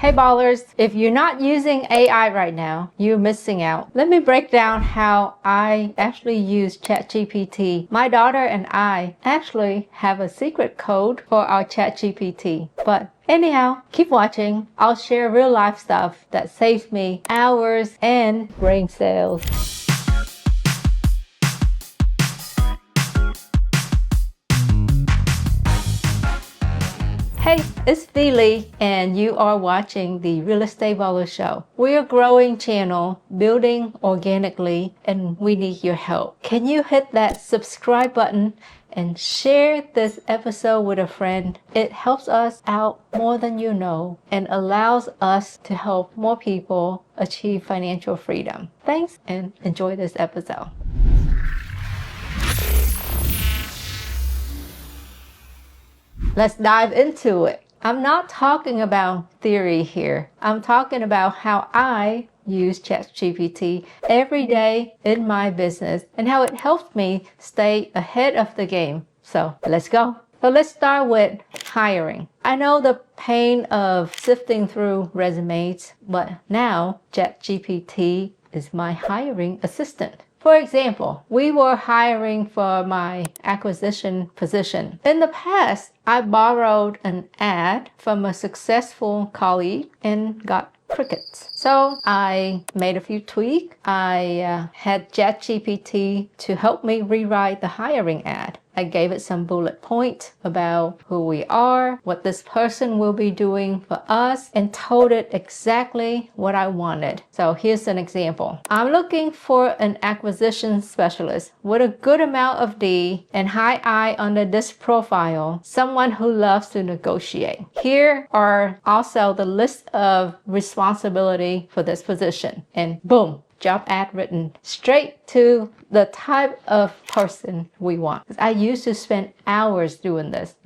Hey ballers, if you're not using AI right now, you're missing out. Let me break down how I actually use ChatGPT. My daughter and I actually have a secret code for our ChatGPT. But anyhow, keep watching. I'll share real life stuff that saves me hours and brain cells. Hey, it's Lee and you are watching the Real Estate Baller Show. We're a growing channel, building organically, and we need your help. Can you hit that subscribe button and share this episode with a friend? It helps us out more than you know and allows us to help more people achieve financial freedom. Thanks and enjoy this episode. Let's dive into it. I'm not talking about theory here. I'm talking about how I use ChatGPT every day in my business and how it helps me stay ahead of the game. So let's go. So let's start with hiring. I know the pain of sifting through resumes, but now ChatGPT is my hiring assistant. For example, we were hiring for my acquisition position. In the past, I borrowed an ad from a successful colleague and got crickets. So I made a few tweaks. I had ChatGPT to help me rewrite the hiring ad. I gave it some bullet points about who we are, what this person will be doing for us, and told it exactly what I wanted. So here's an example. I'm looking for an acquisition specialist with a good amount of D and high I under this profile, someone who loves to negotiate. Here are also the list of responsibility for this position. And boom, job ad written straight to the type of person we want. I used to spend hours doing this,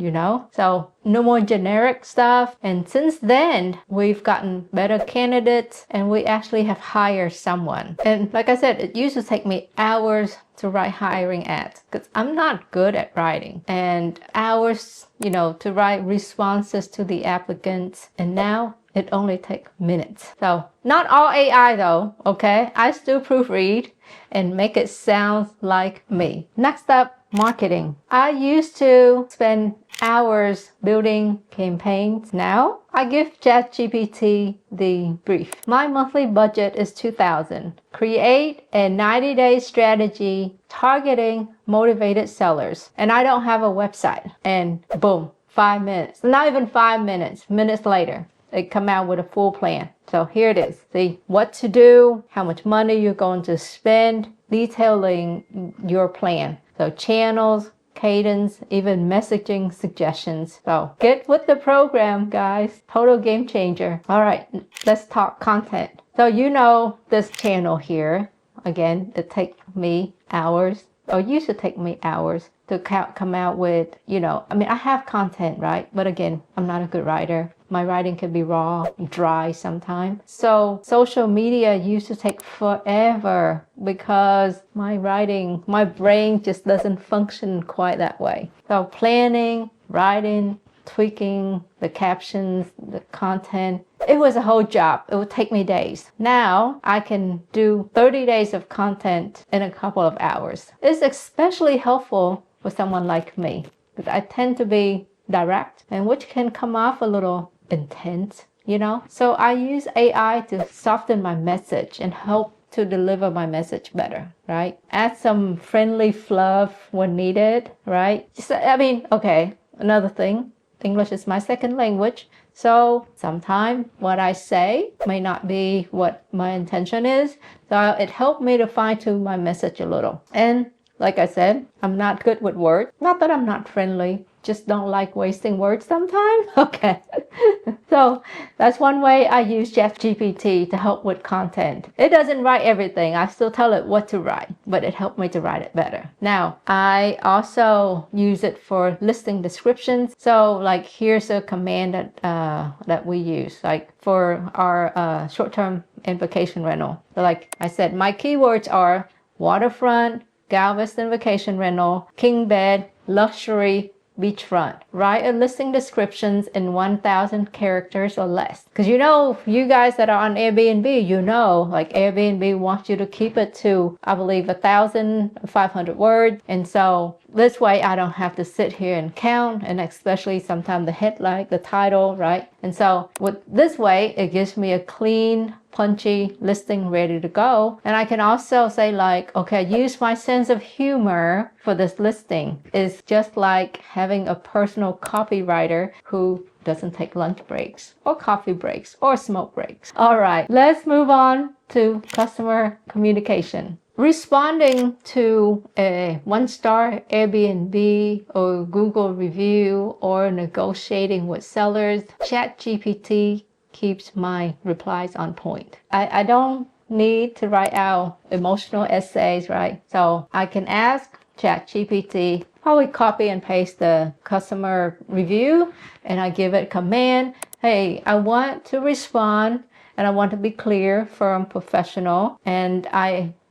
so no more generic stuff. And since then, we've gotten better candidates and we actually have hired someone. And like I said, it used to take me hours to write hiring ads because I'm not good at writing, and hours, to write responses to the applicants. And now it only takes minutes. So not all AI though, okay? I still proofread and make it sound like me. Next up, marketing. I used to spend hours building campaigns. Now I give ChatGPT the brief. My monthly budget is $2,000. Create a 90-day strategy targeting motivated sellers. And I don't have a website. And boom, 5 minutes. Not even 5 minutes. Minutes later, they come out with a full plan. So here it is. See what to do, how much money you're going to spend, detailing your plan. So channels, cadence, even messaging suggestions. So get with the program, guys. Total game changer. All right, let's talk content. So this channel here, again, it takes me hours, or used to take me hours to come out with, I have content, right? But again, I'm not a good writer. My writing can be raw, dry sometimes. So social media used to take forever because my brain just doesn't function quite that way. So planning, writing, tweaking the captions, the content, it was a whole job. It would take me days. Now I can do 30 days of content in a couple of hours. It's especially helpful for someone like me because I tend to be direct, and which can come off a little intense, So I use AI to soften my message and help to deliver my message better, right? Add some friendly fluff when needed, right? Another thing, English is my second language. So sometimes what I say may not be what my intention is. So it helped me to fine-tune my message a little. And like I said, I'm not good with words. Not that I'm not friendly, just don't like wasting words sometimes. Okay. So that's one way I use ChatGPT to help with content. It doesn't write everything. I still tell it what to write, but it helped me to write it better. Now, I also use it for listing descriptions. So like here's a command that we use, like for our short-term and vacation rental. So like I said, my keywords are waterfront, Galveston vacation rental, king bed, luxury, beachfront. Write a listing descriptions in 1,000 characters or less. Because you know, you guys that are on Airbnb, you know, like Airbnb wants you to keep it to, I believe, 1,500 words. And so this way I don't have to sit here and count, and especially sometimes the headline, the title, right? And so with this way, it gives me a clean, punchy listing ready to go. And I can also say like, okay, use my sense of humor for this listing. It's just like having a personal copywriter who doesn't take lunch breaks or coffee breaks or smoke breaks. All right, let's move on to customer communication. Responding to a 1-star Airbnb or Google review or negotiating with sellers, ChatGPT keeps my replies on point. I don't need to write out emotional essays, right? So I can ask ChatGPT, probably copy and paste the customer review, and I give it a command. Hey, I want to respond and I want to be clear, firm, professional,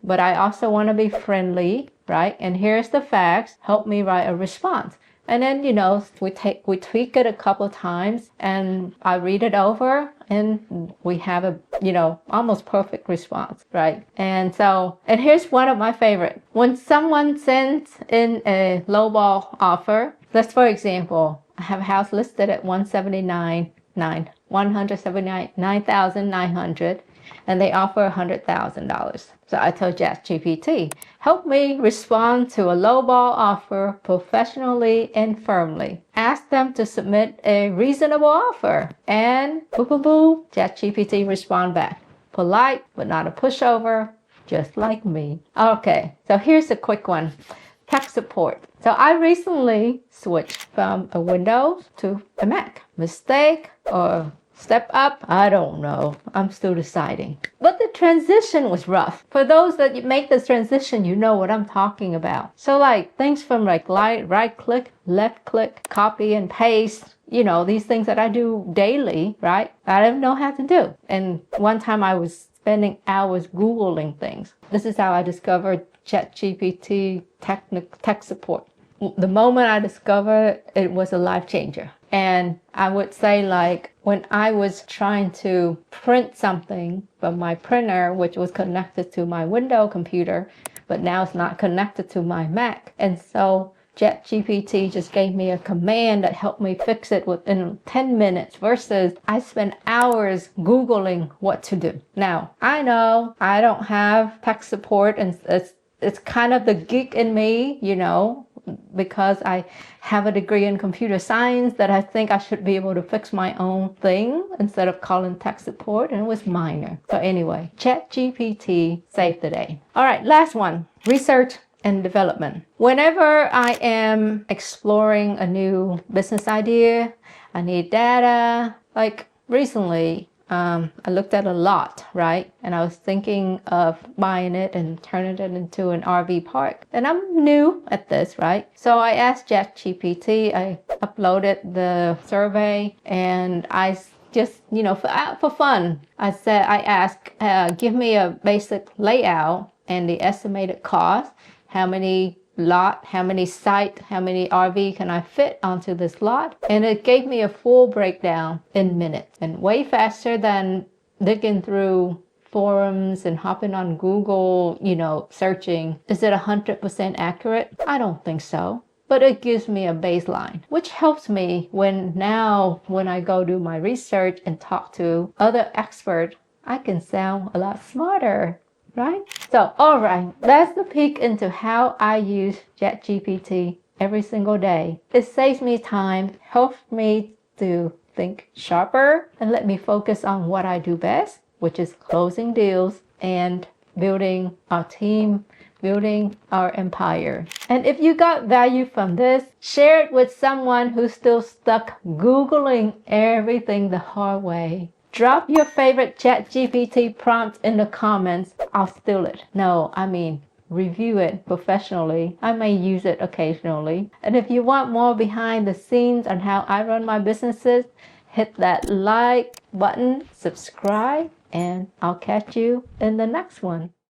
but I also want to be friendly, right? And here's the facts. Help me write a response. And then, you know, we tweak it a couple times and I read it over and we have a, you know, almost perfect response, right? And here's one of my favorite. When someone sends in a lowball offer, let's, for example, I have a house listed at $179,900 and they offer $100,000. So I told ChatGPT, help me respond to a lowball offer professionally and firmly. Ask them to submit a reasonable offer. And boom, boom, boom, ChatGPT respond back. Polite, but not a pushover, just like me. Okay, so here's a quick one. Tech support. So I recently switched from a Windows to a Mac. Mistake or step up? I don't know. I'm still deciding. But the transition was rough. For those that make this transition, you know what I'm talking about. So like things from like right click, left click, copy and paste, you know, these things that I do daily, right? I didn't know how to do. And one time I was spending hours Googling things. This is how I discovered ChatGPT tech support. The moment I discovered it was a life changer. And I would say like when I was trying to print something from my printer, which was connected to my Windows computer, but now it's not connected to my Mac. And so ChatGPT just gave me a command that helped me fix it within 10 minutes versus I spent hours Googling what to do. Now, I know I don't have tech support and it's kind of the geek in me, you know, because I have a degree in computer science that I think I should be able to fix my own thing instead of calling tech support, and it was minor. So anyway, ChatGPT saved the day. All right, last one, research and development. Whenever I am exploring a new business idea, I need data. Like recently, I looked at a lot, right? And I was thinking of buying it and turning it into an RV park. And I'm new at this, right? So I asked ChatGPT, I uploaded the survey, and I just, you know, for fun, I asked, give me a basic layout and the estimated cost, how many lot, how many site, how many RV can I fit onto this lot? And it gave me a full breakdown in minutes and way faster than digging through forums and hopping on Google, you know, searching. Is it 100% accurate? I don't think so. But it gives me a baseline, which helps me when I go do my research and talk to other experts, I can sound a lot smarter. Right? So, all right, that's the peek into how I use ChatGPT every single day. It saves me time, helps me to think sharper, and let me focus on what I do best, which is closing deals and building our team, building our empire. And if you got value from this, share it with someone who's still stuck Googling everything the hard way. Drop your favorite ChatGPT prompt in the comments. I'll steal it. No, I mean, review it professionally. I may use it occasionally. And if you want more behind the scenes on how I run my businesses, hit that like button, subscribe, and I'll catch you in the next one.